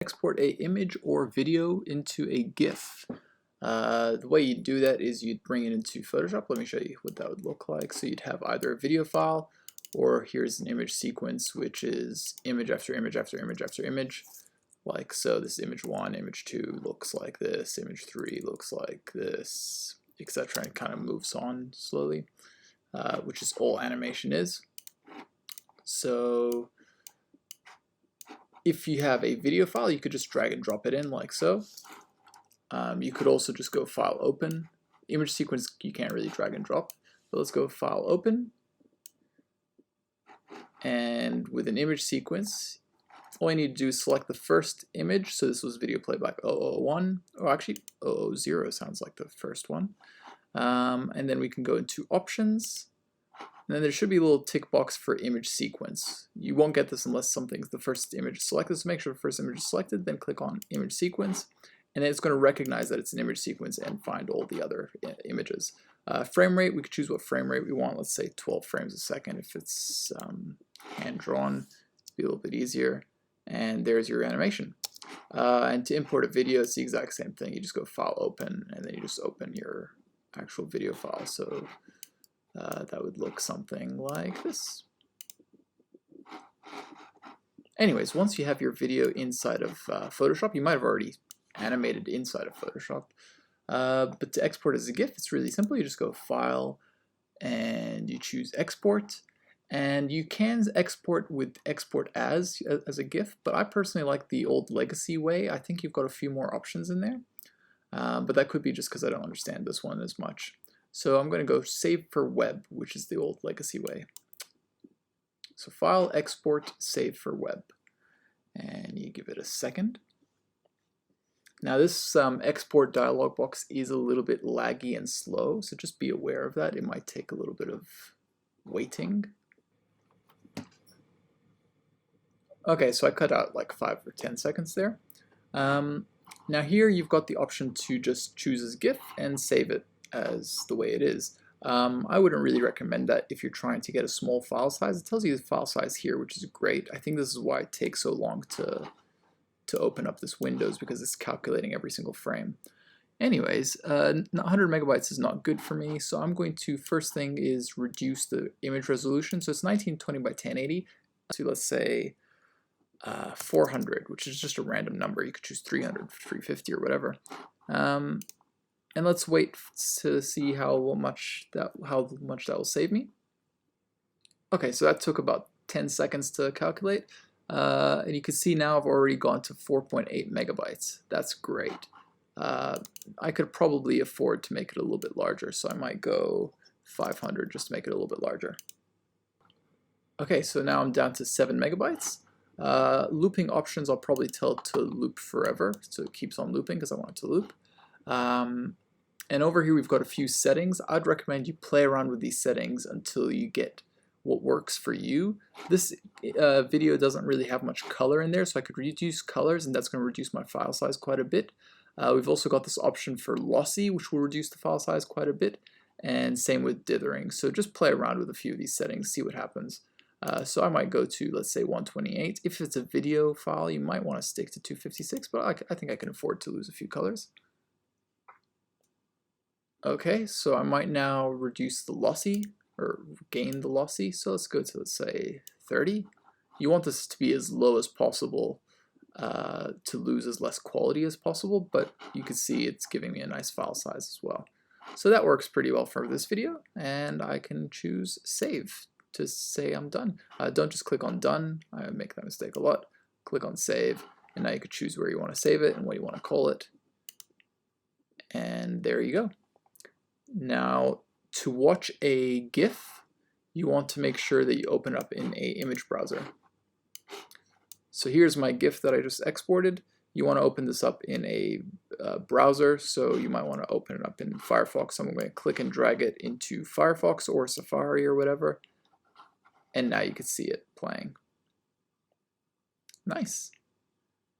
Export a image or video into a GIF. The way you do that is you'd bring it into Photoshop. Let me show you what that would look like. So you'd have either a video file, or here's an image sequence, which is image after image after image after image. Like so, this image 1, image 2 looks like this, image 3 looks like this, etc. And it kind of moves on slowly, which is all animation is. So if you have a video file, you could just drag and drop it in like so. You could also just go File, Open. Image sequence you can't really drag and drop, but let's go File, Open. And with an image sequence, all you need to do is select the first image. So this was video playback 001, or actually 000 sounds like the first one. And then we can go into Options. And then there should be a little tick box for image sequence. You won't get this unless something's the first image is selected. So make sure the first image is selected, then click on image sequence. And then it's going to recognize that it's an image sequence and find all the other images. Frame rate, we could choose what frame rate we want. Let's say 12 frames a second. If it's hand drawn, it'll be a little bit easier. And there's your animation. And to import a video, it's the exact same thing. You just go File, Open, and then you just open your actual video file. So that would look something like this. Anyways, once you have your video inside of Photoshop, you might have already animated inside of Photoshop. But to export as a GIF, it's really simple. You just go File, and you choose Export. And you can export with Export as a GIF, but I personally like the old legacy way. I think you've got a few more options in there. But that could be just because I don't understand this one as much. So I'm going to go Save for Web, which is the old legacy way. So File, Export, Save for Web. And you give it a second. Now this export dialog box is a little bit laggy and slow, so just be aware of that. It might take a little bit of waiting. Okay, so I cut out like 5 or 10 seconds there. Now here you've got the option to just choose as GIF and save it as the way it is. I wouldn't really recommend that if you're trying to get a small file size. It tells you the file size here, which is great. I think this is why it takes so long to open up this Windows, because it's calculating every single frame. Anyways, 100 megabytes is not good for me, so I'm going to, first thing is reduce the image resolution. So it's 1920 by 1080 to, let's say, 400, which is just a random number. You could choose 300, 350, or whatever. And let's wait to see how much that will save me. Okay, so that took about 10 seconds to calculate. And you can see now I've already gone to 4.8 megabytes. That's great. I could probably afford to make it a little bit larger, so I might go 500 just to make it a little bit larger. Okay, so now I'm down to 7 megabytes. Looping options, I'll probably tell to loop forever, so it keeps on looping because I want it to loop. And over here we've got a few settings. I'd recommend you play around with these settings until you get what works for you. This video doesn't really have much color in there, so I could reduce colors, and that's going to reduce my file size quite a bit. We've also got this option for lossy, which will reduce the file size quite a bit, and same with dithering. So just play around with a few of these settings, see what happens. So I might go to, let's say, 128. If it's a video file, you might want to stick to 256, but I think I can afford to lose a few colors. Okay, so I might now reduce the lossy, or gain the lossy. So let's go to, let's say, 30. You want this to be as low as possible to lose as less quality as possible, but you can see it's giving me a nice file size as well. So that works pretty well for this video, and I can choose Save to say I'm done. Don't just click on Done. I make that mistake a lot. Click on Save, and now you can choose where you want to save it and what you want to call it. And there you go. Now, to watch a GIF, you want to make sure that you open up in a image browser. So here's my GIF that I just exported. You want to open this up in a browser, so you might want to open it up in Firefox. So I'm going to click and drag it into Firefox or Safari or whatever. And now you can see it playing. Nice.